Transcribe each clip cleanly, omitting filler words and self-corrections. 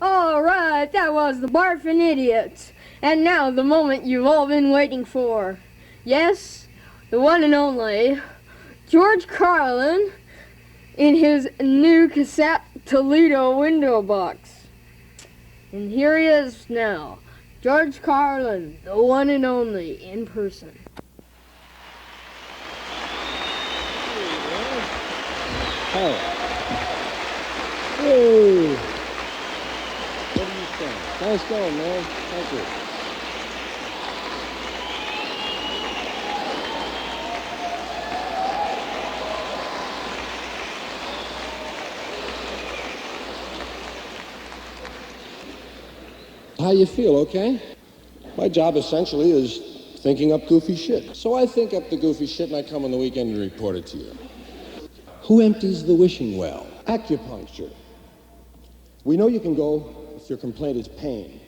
All right, that was the Barfing Idiots. And now the moment you've all been waiting for. Yes, the one and only George Carlin in his new cassette Toledo Windowbox. And here he is now, George Carlin, the one and only, in person. Hey. Hey. What do you think? Nice going, man. Thank you. How you feel, okay? My job essentially is thinking up goofy shit. So I think up the goofy shit and I come on the weekend and report it to you. Who empties the wishing well? Acupuncture. We know you can go if your complaint is pain.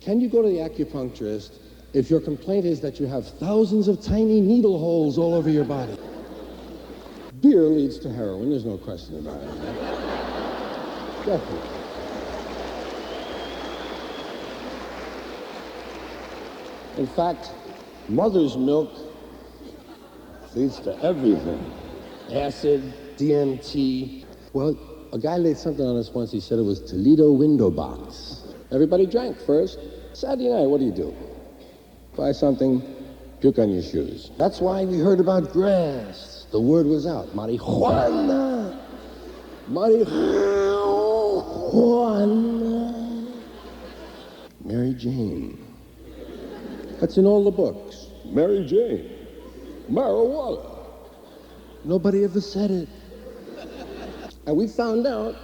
Can you go to the acupuncturist if your complaint is that you have thousands of tiny needle holes all over your body? Beer leads to heroin, there's no question about it. Definitely. In fact, mother's milk leads to everything. Acid, DMT. Well, a guy laid something on us once. He said it was Toledo Windowbox. Everybody drank first. Saturday night, what do? Buy something, puke on your shoes. That's why we heard about grass. The word was out. Marijuana. Marijuana. Mary Jane. That's in all the books. Mary Jane. Marijuana. Nobody ever said it. And we found out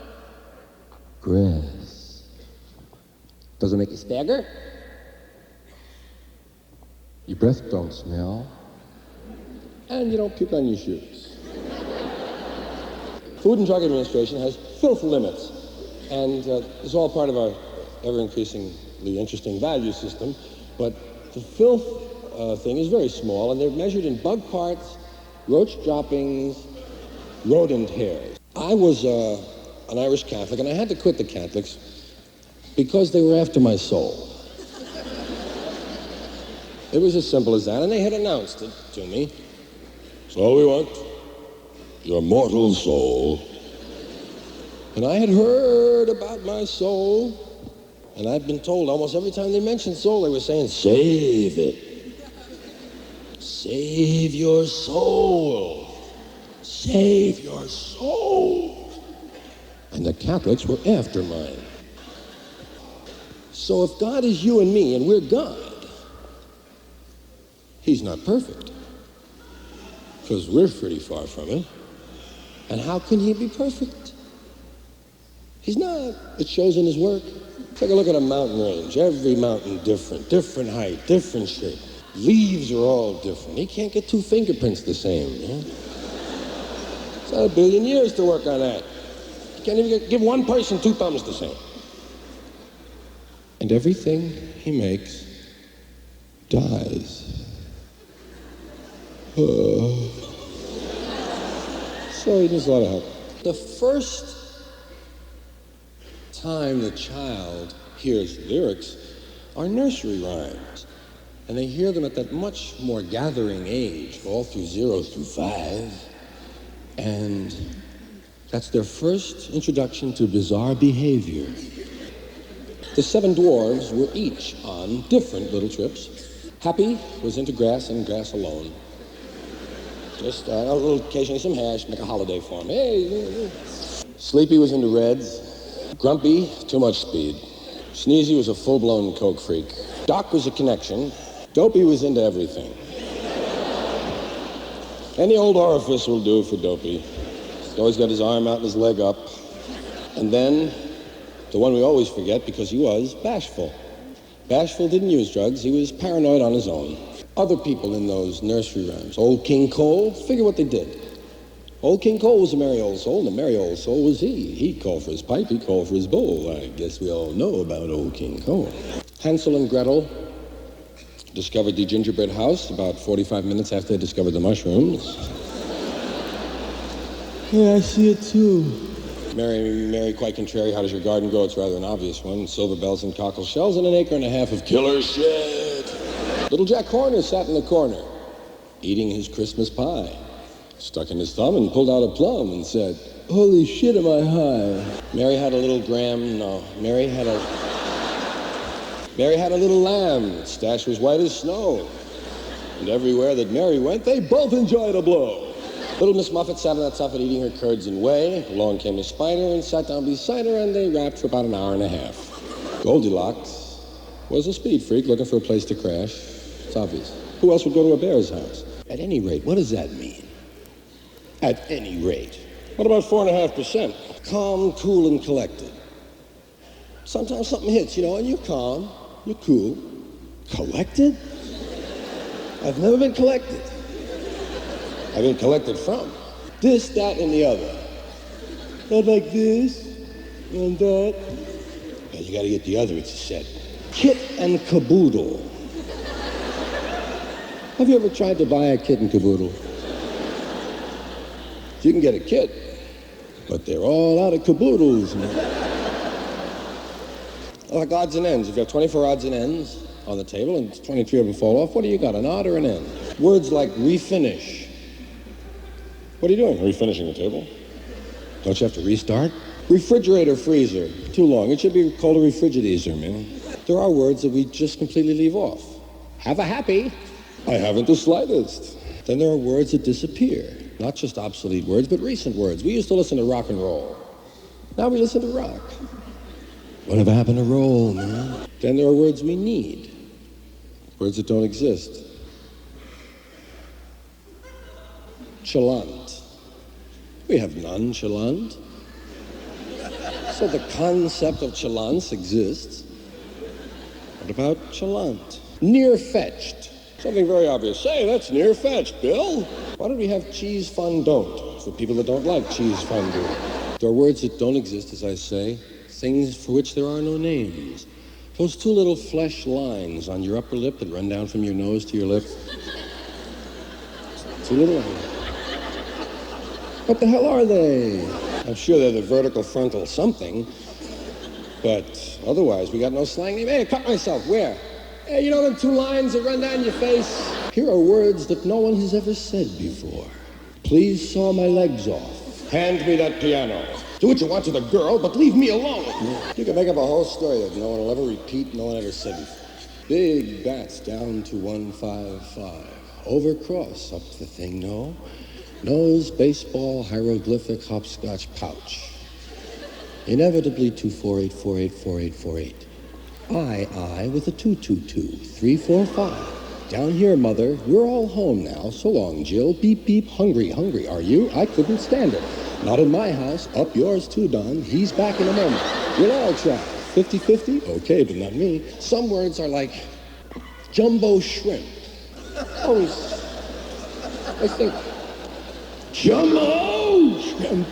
grass. Doesn't make you stagger. Your breath don't smell. And you don't puke on your shoes. Food and Drug Administration has filth limits. And it's all part of our ever-increasingly interesting value system. But the filth thing is very small, and they're measured in bug parts, roach droppings, rodent hairs. I was an Irish Catholic, and I had to quit the Catholics because they were after my soul. It was as simple as that, and they had announced it to me. So we want your mortal soul. And I had heard about my soul, and I'd been told almost every time they mentioned soul, they were saying, save it. Save your soul. Save your soul. And the Catholics were after mine. So if God is you and me, and we're God, he's not perfect. Because we're pretty far from it. And how can he be perfect? He's not. It shows in his work. Take a look at a mountain range. Every mountain different. Different height, different shape. Leaves are all different. He can't get two fingerprints the same. It's not 1 billion years to work on that. You can't even give one person 2 thumbs the same. And everything he makes dies. So he needs a lot of help. The first time the child hears lyrics are nursery rhymes. And they hear them at that much more gathering age, all through 0 through 5. And that's their first introduction to bizarre behavior. The 7 dwarves were each on different little trips. Happy was into grass and grass alone. Just a little, occasionally some hash, make a holiday for him. Hey. Sleepy was into reds. Grumpy, too much speed. Sneezy was a full-blown coke freak. Doc was a connection. Dopey was into everything. Any old orifice will do for Dopey. He's always got his arm out and his leg up. And then, the one we always forget because he was bashful. Bashful didn't use drugs. He was paranoid on his own. Other people in those nursery rhymes. Old King Cole, figure what they did. Old King Cole was a merry old soul, and a merry old soul was he. He called for his pipe, he called for his bowl. I guess we all know about Old King Cole. Hansel and Gretel discovered the gingerbread house about 45 minutes after they discovered the mushrooms. Yeah, I see it too. Mary, quite contrary, how does your garden grow? It's rather an obvious one. Silver bells and cockle shells and an acre and a half of killer shit. Little Jack Horner sat in the corner, eating his Christmas pie. Stuck in his thumb and pulled out a plum and said, "Holy shit, am I high?" Mary had a little lamb. Its stash was white as snow. And everywhere that Mary went, they both enjoyed a blow. Little Miss Muffet sat on that sofa eating her curds and whey. Along came a spider and sat down beside her, and they rapped for about an hour and a half. Goldilocks was a speed freak looking for a place to crash. It's obvious. Who else would go to a bear's house? At any rate, what does that mean? At any rate. What about 4.5%? Calm, cool, and collected. Sometimes something hits, and you're calm, you're cool. Collected? I've never been collected. I've been collected from this, that, and the other. Not like this and that. Yeah, you gotta get the other, it's a set. Kit and caboodle. Have you ever tried to buy a kit and caboodle? You can get a kit, but they're all out of caboodles, man. Like odds and ends. If you have 24 odds and ends on the table and 23 of them fall off, what do you got, an odd or an end? Words like refinish. What are you doing? Refinishing the table? Don't you have to restart? Refrigerator, freezer. Too long. It should be called a refrigerator, man. There are words that we just completely leave off. Have a happy. I haven't the slightest. Then there are words that disappear. Not just obsolete words, but recent words. We used to listen to rock and roll. Now we listen to rock. Whatever happened to roll, man? Then there are words we need. Words that don't exist. Chalant. We have nonchalant. So the concept of chalance exists. What about chalant? Near-fetched. Something very obvious. Say, that's near-fetched, Bill. Why don't we have cheese fondant for people that don't like cheese fondue? There are words that don't exist, as I say. Things for which there are no names. Those two little flesh lines on your upper lip that run down from your nose to your lip. Two little lines. What the hell are they? I'm sure they're the vertical frontal something, but otherwise we got no slang name. Hey, I cut myself. Where? Hey, them two lines that run down your face? Here are words that no one has ever said before. Please saw my legs off. Hand me that piano. Do what you want to the girl, but leave me alone. You can make up a whole story that no one will ever repeat, no one ever said before. Big bats down to 155. Overcross, up the thing, no. Nose, baseball, hieroglyphic, hopscotch, pouch. Inevitably 248484848. I with a 222. 345. Down here, Mother. We're all home now. So long, Jill. Beep, beep. Hungry, are you? I couldn't stand it. Not in my house. Up yours too, Don. He's back in a moment. We'll all try. 50-50? Okay, but not me. Some words are like jumbo shrimp. Always. I think, jumbo shrimp.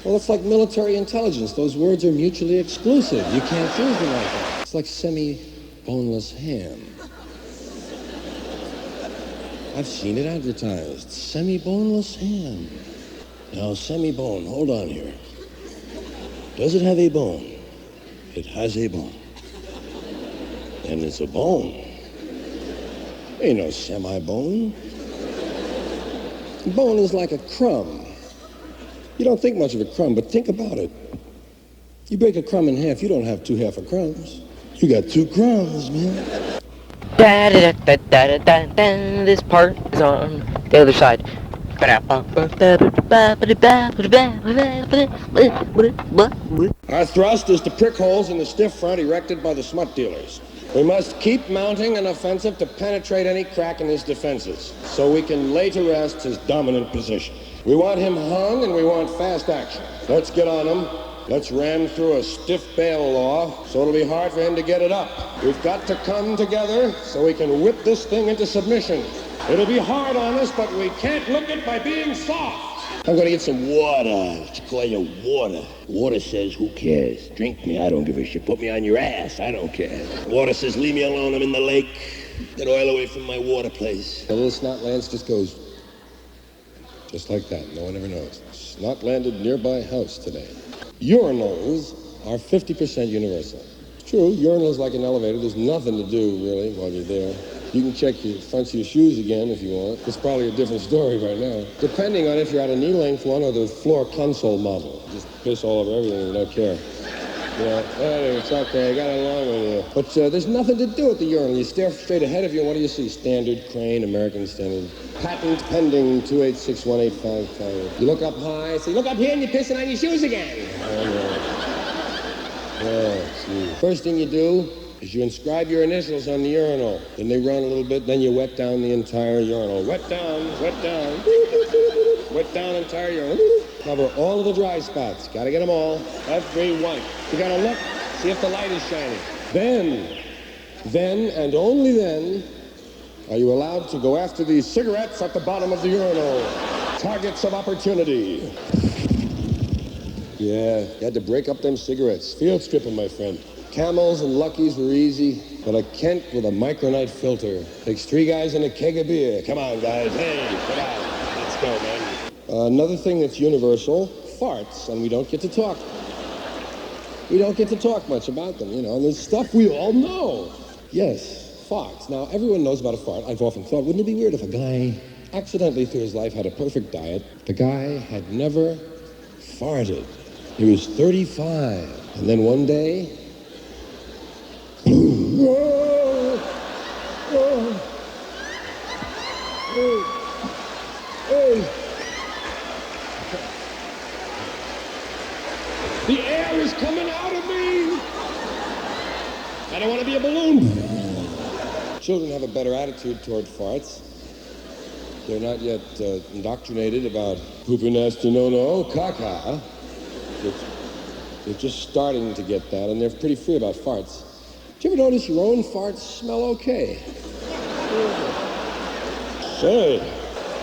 Well, it's like military intelligence. Those words are mutually exclusive. You can't use them like that. It's like semi-boneless ham. I've seen it advertised. Semi-boneless ham. Now, semi-bone, hold on here. Does it have a bone? It has a bone. And it's a bone. Ain't no semi-bone. Bone is like a crumb. You don't think much of a crumb, but think about it. You break a crumb in half, you don't have two half a crumbs. You got two crumbs, man. This part is on the other side. Our thrust is to prick holes in the stiff front erected by the smut dealers. We must keep mounting an offensive to penetrate any crack in his defenses, so we can lay to rest his dominant position. We want him hung, and we want fast action. Let's get on him. Let's ram through a stiff bail law, so it'll be hard for him to get it up. We've got to come together so we can whip this thing into submission. It'll be hard on us, but we can't look it by being soft. I'm gonna get some water. Let's call you water. Water says, who cares? Drink me, I don't give a shit. Put me on your ass, I don't care. Water says, leave me alone, I'm in the lake. Get oil away from my water place. The little Snot Lance just goes... Just like that. No one ever knows. Snot landed nearby house today. Urinals are 50% universal. It's true, urinals like an elevator. There's nothing to do, really, while you're there. You can check your fronts of your shoes again if you want. It's probably a different story right now. Depending on if you're at a knee-length one or the floor console model. Just piss all over everything and don't care. Yeah, it's okay, I got along with you. But there's nothing to do at the urinal. You stare straight ahead of you, and what do you see? Standard, Crane, American Standard. Patent pending 2861855. You look up high, so you look up here and you're pissing on your shoes again. First thing you do is you inscribe your initials on the urinal. Then they run a little bit, then you wet down the entire urinal. Wet down, wet down. Wet down entire urinal. Cover all of the dry spots. Gotta get them all. Every one. You gotta look, see if the light is shining. Then, and only then, are you allowed to go after the cigarettes at the bottom of the urinal. Targets of opportunity. Yeah, you had to break up them cigarettes. Field stripping, my friend. Camels and Luckies were easy, but a Kent with a micronite filter takes 3 guys and a keg of beer. Come on, guys. Hey, come on. Let's go, man. Another thing that's universal, farts, and we don't get to talk. We don't get to talk much about them, you know, and there's stuff we all know. Yes, farts. Now, everyone knows about a fart. I've often thought, wouldn't it be weird if a guy accidentally through his life had a perfect diet? The guy had never farted. He was 35, and then one day, the air is coming out of me. I don't want to be a balloon. Children have a better attitude toward farts. They're not yet indoctrinated about poopy nasty no-no, caca. They're just starting to get that, and they're pretty free about farts. Do you ever notice your own farts smell okay? Say,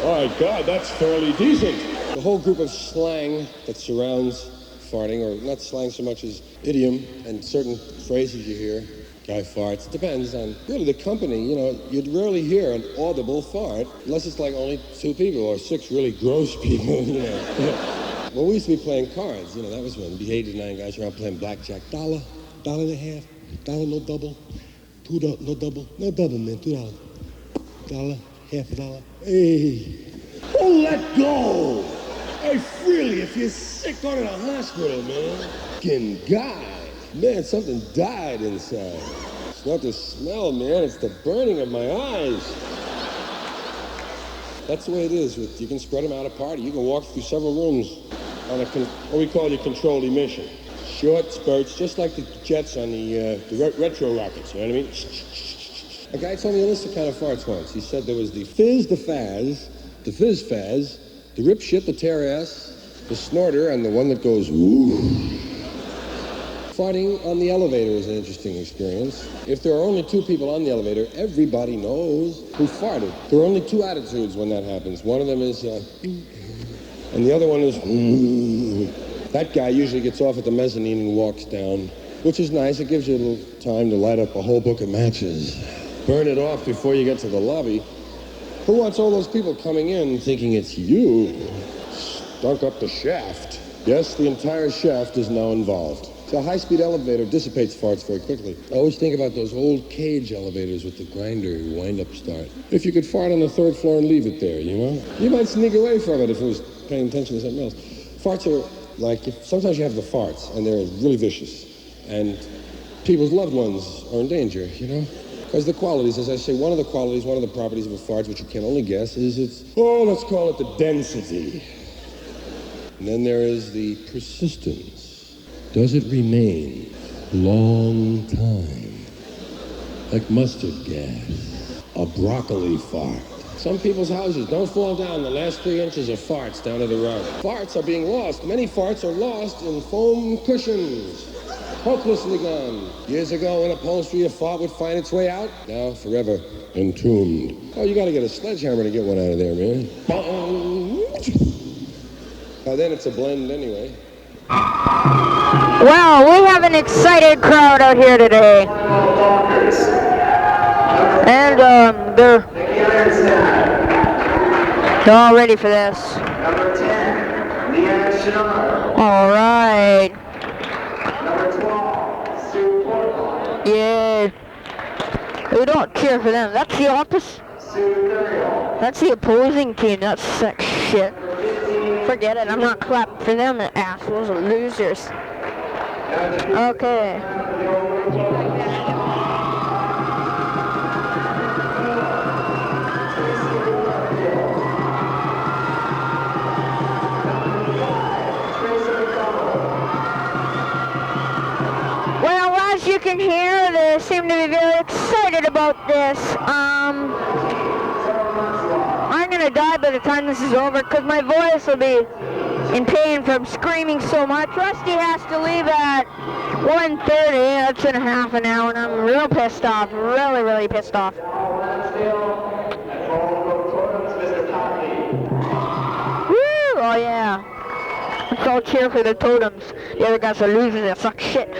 my God, that's fairly decent. The whole group of slang that surrounds farting, or not slang so much as idiom and certain phrases you hear. Guy farts. It depends on really the company. You know, you'd rarely hear an audible fart unless it's like only 2 people or 6 really gross people. You know. Well, we used to be playing cards. You know, that was when the 8 to 9 guys were out playing blackjack. $1, $1.50, $1 no double, $2 no double, no double, man, $2, $1, half a dollar. Hey, oh, let go. Hey, really, if you're sick, go to the hospital, man. Fucking guy. Man, something died inside. It's not the smell, man. It's the burning of my eyes. That's the way it is. You can spread them out apart. You can walk through several rooms on what we call your controlled emission. Short spurts, just like the jets on the retro rockets. You know what I mean? A guy told me a list of kind of farts once. He said there was the fizz, the fazz, the fizz fazz, the rip shit, the tear ass, the snorter, and the one that goes ooh. Farting on the elevator is an interesting experience. If there are only 2 people on the elevator, everybody knows who farted. There are only 2 attitudes when that happens. One of them is, and the other one is, That guy usually gets off at the mezzanine and walks down, which is nice. It gives you a little time to light up a whole book of matches. Burn it off before you get to the lobby. Who wants all those people coming in thinking it's you? Stunk up the shaft. Yes, the entire shaft is now involved. So a high-speed elevator dissipates farts very quickly. I always think about those old cage elevators with the grinder wind-up start. If you could fart on the 3rd floor and leave it there, you know? You might sneak away from it if it was paying attention to something else. Farts are like, sometimes you have the farts, and they're really vicious. And people's loved ones are in danger, you know? Because the qualities, as I say, one of the properties of a fart, which you can only guess, is let's call it the density. And then there is the persistence. Does it remain long time? Like mustard gas, a broccoli fart. Some people's houses don't fall down the last 3 inches of farts down to the road. Farts are being lost. Many farts are lost in foam cushions. Hopelessly gone. Years ago in upholstery, a fart would find its way out. Now, forever entombed. Oh, you gotta get a sledgehammer to get one out of there, man. By then it's a blend anyway. Well, we have an excited crowd out here today. And they're all ready for this. Number 10, Snot. All right. Number 12, Sue Portland. Yeah. We don't cheer for them. That's the opposite. That's the opposing team. That's sick shit. Forget it. I'm not clapping for them, assholes or losers. Okay. Well, as you can hear, they seem to be very excited about this. I'm gonna die by the time this is over because my voice will be in pain from screaming so much. Rusty has to leave at 1:30. That's in half an hour, and I'm real pissed off. Really, really pissed off. Woo! Oh yeah. Let's all cheer for the totems. The other guys are losing. They suck shit.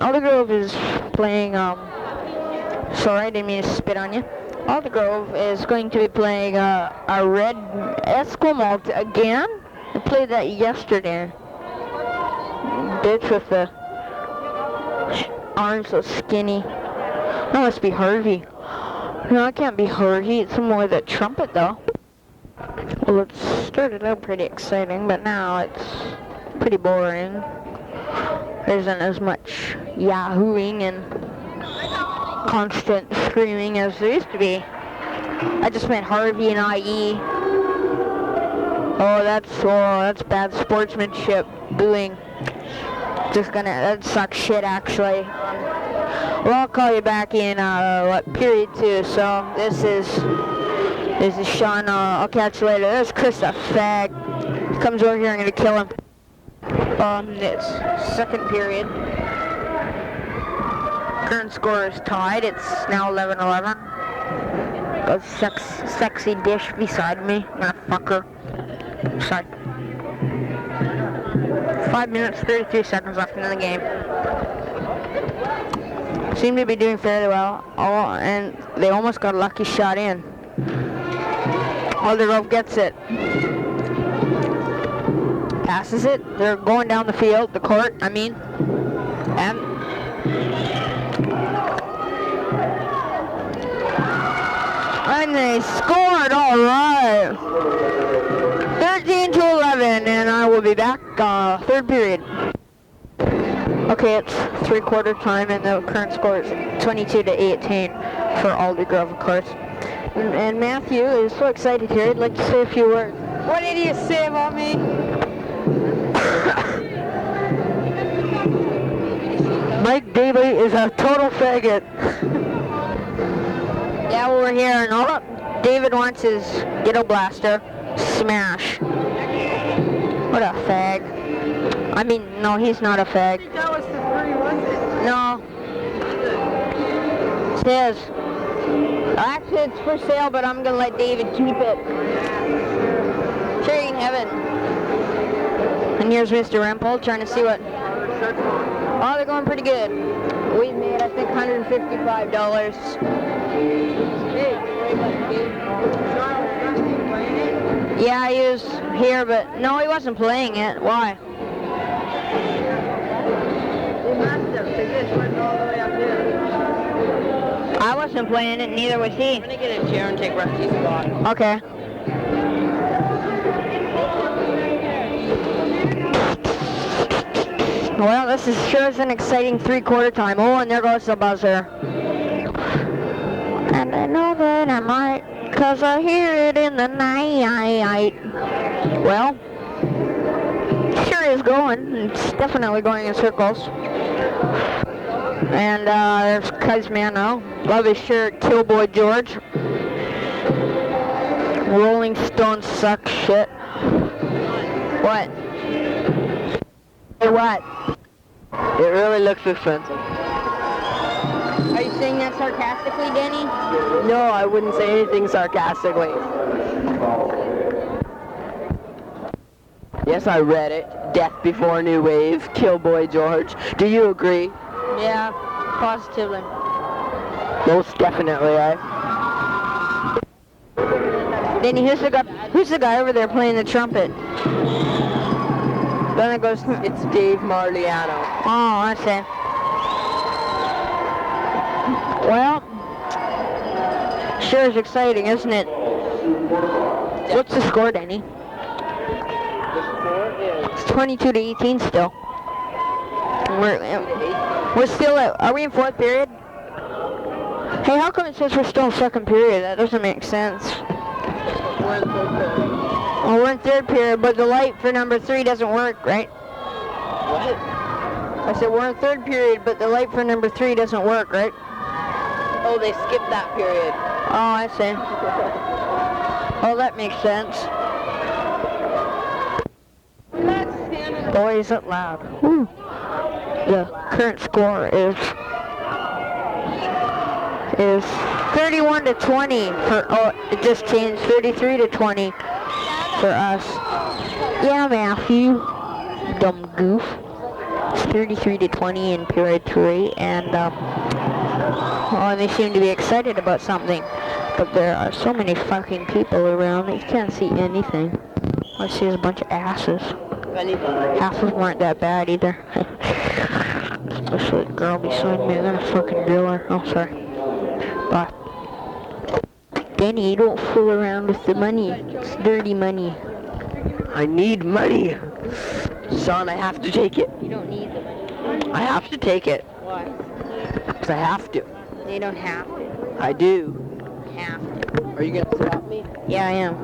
Aldergrove is playing. Sorry, I didn't mean to spit on you. Aldergrove is going to be playing a red Esquimalt again. I played that yesterday. Bitch with the arms so skinny. That must be Harvey. No, it can't be Harvey. It's more the trumpet though. Well, it started out pretty exciting, but now it's pretty boring. There isn't as much yahooing and constant screaming as there used to be. I just met Harvey and IE. Oh, that's bad sportsmanship. Booing. That sucks shit actually. Well, I'll call you back in period 2. So this is Sean. I'll catch you later. There's Chris, a fag. He comes over here. I'm gonna kill him. It's second period. Current score is tied. It's now 11-11. A sexy dish beside me. I'm gonna fuck her. Sorry. 5 minutes, 33 seconds left in the game. Seem to be doing fairly well. Oh, and they almost got a lucky shot in. Aldergrove gets it. Passes it. They're going down the field, the court, I mean. And they scored, all right. 13-11, and I will be back third period. Okay, it's three-quarter time, and the current score is 22-18 for Aldergrove, of course. And Matthew is so excited here, he'd like to say a few words. What did he say about me? Mike Daly is a total faggot. Yeah, well, we're here, and all David wants his ghetto blaster. Smash. What a fag. I mean, no, he's not a fag. That was for free, was it? No. It's his. Actually, it's for sale, but I'm gonna let David keep it. Sure, you can have it. And here's Mr. Rempel trying to see what... Oh, they're going pretty good. We've made, I think, $155. Yeah, he was here, but no, he wasn't playing it. Why? They messed up. They just went all the way up here. I wasn't playing it, neither was he. I'm gonna get a chair and take Rusty's spot. Okay. Well, this is sure is an exciting three-quarter time. Oh, and there goes the buzzer. And I know that I might, 'cause I hear it in the night. Well, sure is going. It's definitely going in circles. And there's Cuzmano. Love his shirt, Killboy George. Rolling Stones suck shit. What? Hey, what? It really looks expensive. Are you saying that sarcastically, Denny? No, I wouldn't say anything sarcastically. Yes, I read it. Death Before New Wave, Killboy George. Do you agree? Yeah, positively. Most definitely, Then who's the guy over there playing the trumpet? Then it goes, It's Dave Marliano. oh, I see. Well, sure is exciting, isn't it? What's the score, Danny? The score is It's 22 to 18 still. We're still at, are we in fourth period? Hey, how come it says we're still in second period? That doesn't make sense. we're in third period. Oh, we're in third period, but the light for number 3 doesn't work, right? What? I said we're in third period, but the light for number 3 doesn't work, right? Oh, they skipped that period. Oh, I see. Oh, that makes sense. Boy, is it loud. Woo. The current score is 31 to 20 for, oh, it just changed, 33 to 20 for us. Yeah, Matthew, dumb goof. It's 33 to 20 in period 3, and oh, they seem to be excited about something. But there are so many fucking people around that you can't see anything. All I see is a bunch of asses. Half of them aren't that bad either. Especially the girl beside me, I'm gonna fucking drill her. Oh, sorry. But Danny, you don't fool around with the money. It's dirty money. I need money. Sean, I have to take it. You don't need the money. I have to take it. Why? Because I have to. You don't have to. I do. Have to. Are you going to stop me? Yeah, I am.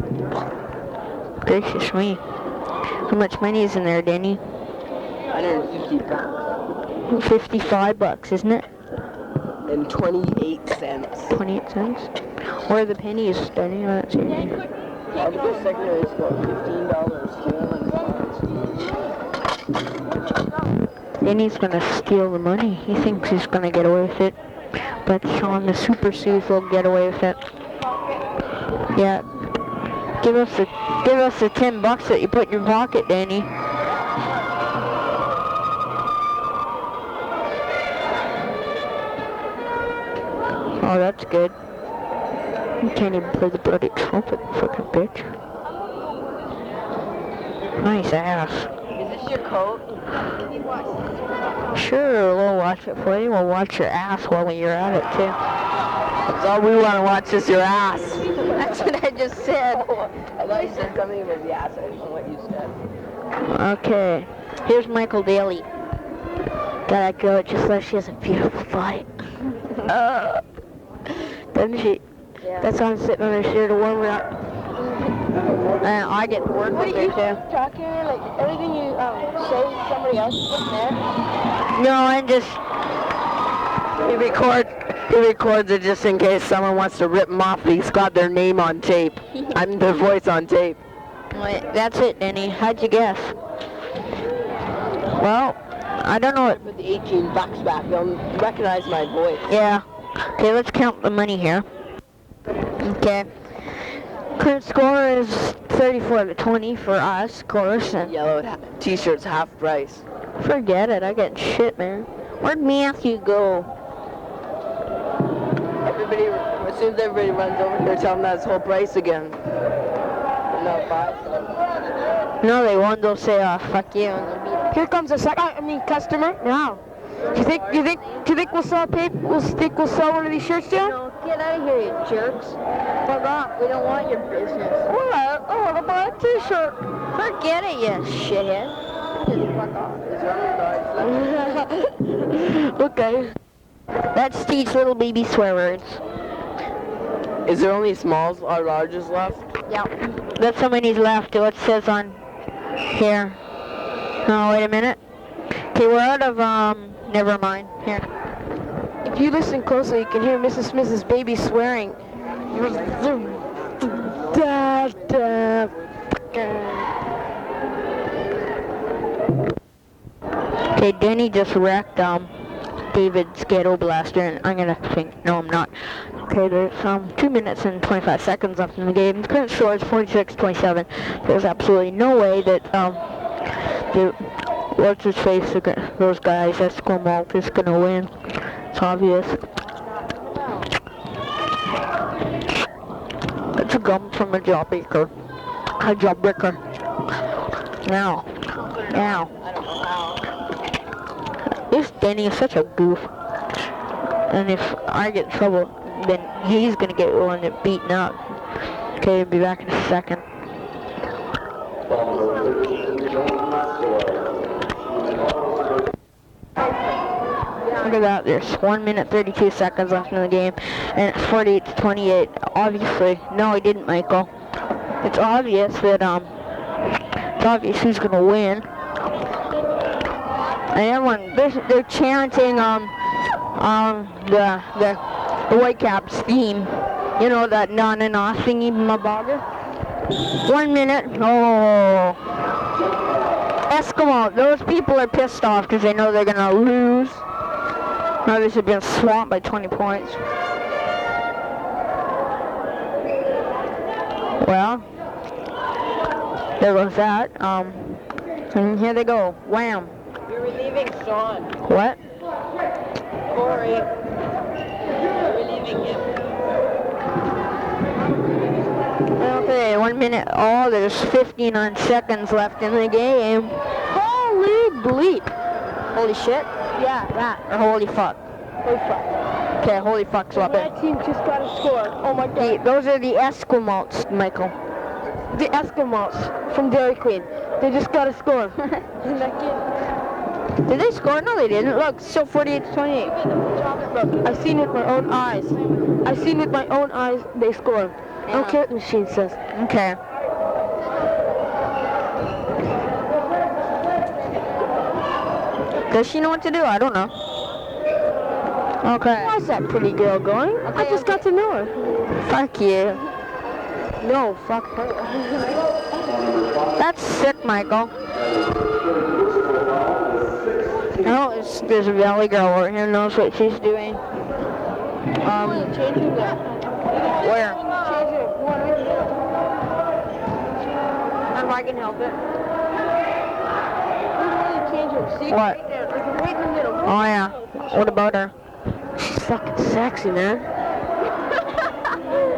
Gracious me. How much money is in there, Danny? 150 bucks. 55 bucks, isn't it? And 28 cents. 28 cents? Where are the pennies, Danny? I don't see anything. I'll go secondary school. $15. Danny's gonna steal the money. He thinks he's gonna get away with it. But Sean, the super sleuth, will get away with it. Yeah. Give us the 10 bucks that you put in your pocket, Danny. Oh, that's good. You can't even play the bloody trumpet, fucking bitch. Nice ass. Is this your coat? Sure, we'll watch it for you. We'll watch your ass while you're at it, too. That's all we want to watch is your ass. That's what I just said. I thought you said something about the ass. I didn't know what you said. Okay, here's Michael Daly. That girl just says she has a beautiful body. Doesn't she? Yeah. That's why I'm sitting on her chair to warm her up. And I get to work with her too. Talking, like everything you say, somebody else is there. No, I'm just. He records it just in case someone wants to rip him off. He's got their name on tape. I'm their voice on tape. Wait, that's it, Denny. How'd you guess? Well, I don't know what. Put the 18 bucks back. They'll recognize my voice. Yeah. Okay, let's count the money here. Okay. Current score is 34 to 20 for us, of course. And Yellow t-shirts half price. forget it. I get shit, man. Where'd Matthew go? Everybody, as soon as everybody runs over here, tell them that's whole price again. No, 5 cents. No, they won't. They'll say, "Oh, fuck you." And they'll be Here comes a customer. no. Do you think we'll sell we'll sell one of these shirts to you? No, get out of here, you jerks. Fuck off. We don't want your business. What? I want to buy a t-shirt. Forget it, you shithead. Just fuck off. Okay. Let's teach little baby swear words. Is there only smalls or larges left? Yeah. That's how many's left. What it says on here. Oh, wait a minute. Okay, we're out of, never mind. Here. If you listen closely, you can hear Mrs. Smith's baby swearing. Okay, Danny just wrecked, David's ghetto blaster, and I'm gonna think, no, I'm not. Okay, there's 2 minutes and 25 seconds left in the game. The current score is 46-27. There's absolutely no way that, what's his face, those guys, Esquimalt is gonna win. It's obvious. Let's gum from a jawbreaker. A jawbreaker. Now. This Danny is such a goof. And if I get in trouble, then he's gonna get one and beaten up. Okay, I'll be back in a second. Look at that, there's 1 minute 32 seconds left in the game, and it's 48-28. Obviously, no, I didn't, Michael. It's obvious that, it's obvious who's gonna win. And everyone, they're chanting, the Whitecaps theme. You know, that na-na-na thingy, my bogger. 1 minute, oh. Eskimo, those people are pissed off because they know they're gonna lose. Now they should be swamped by 20 points. Well, there goes that. And here they go. Wham. You're relieving Sean. What? Corey. You're relieving him. Okay, 1 minute. Oh, there's 59 seconds left in the game. Holy bleep. Holy shit? Yeah, that. Or holy fuck. Holy fuck. Okay, holy fuck, swap it. My team just got a score. Oh my god. Those are the Eskimos, Michael. The Eskimos from Dairy Queen. They just got a score. In that game. Did they score? No, they didn't. Look, still 48-28. Look, I've seen it with my own eyes. I've seen with my own eyes they score. I don't care what the machine says. Okay. Does she know what to do? I don't know. Okay. How's that pretty girl going? I just got to know her. Fuck you. No, fuck her. That's sick, Michael. Oh, there's a valley girl over here who knows what she's doing. Where? If I can help it. What? Oh yeah. What about her? She's fucking sexy, man.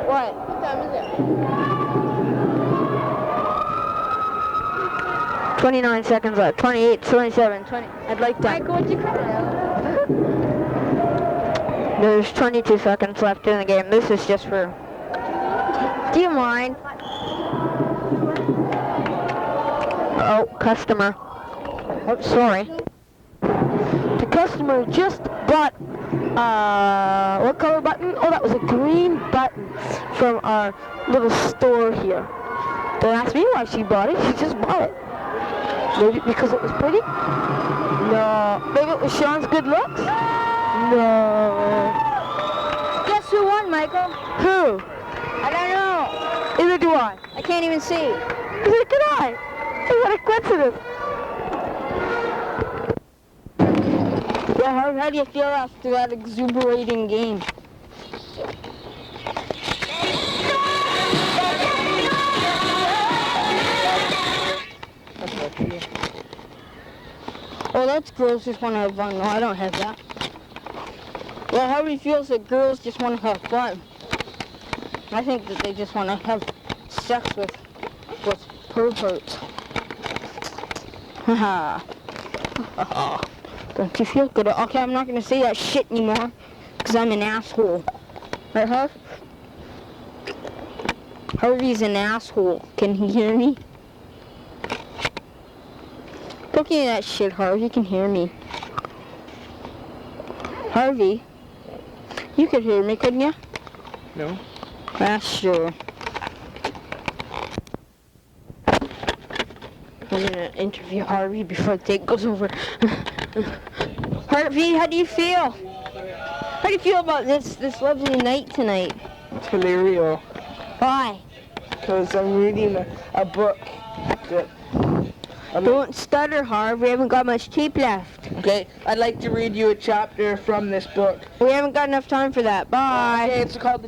What? What time is it? 29 seconds left. 28, 27, 20. I'd like that. There's 22 seconds left in the game. This is just for... Do you mind? Oh, customer. Oh, sorry. The customer just bought, what color button? Oh, that was a green button from our little store here. Don't ask me why she bought it. She just bought it. Maybe because it was pretty? No. Maybe it was Sean's good looks? No. Guess who won, Michael? Who? I don't know. Neither do I. I can't even see. Neither can I. What a coincidence. Yeah, Harv, how do you feel after that exuberating game? Oh, that's girls just want to have fun. No, I don't have that. Well, Harvey feels that girls just want to have fun. I think that they just want to have sex with perverts. Haha. Don't you feel good? Okay, I'm not going to say that shit anymore, because I'm an asshole. Right, Harv? Harvey's an asshole. Can he hear me? Don't give me that shit, Harvey. You can hear me. Harvey, you could hear me, couldn't you? No. Sure. I'm gonna interview Harvey before the tape goes over. Harvey, how do you feel? How do you feel about this lovely night tonight? It's hilarious. Why? Because I'm reading a book that... Don't stutter, Harv. We haven't got much tape left. Okay, I'd like to read you a chapter from this book. We haven't got enough time for that. Bye. Okay, it's called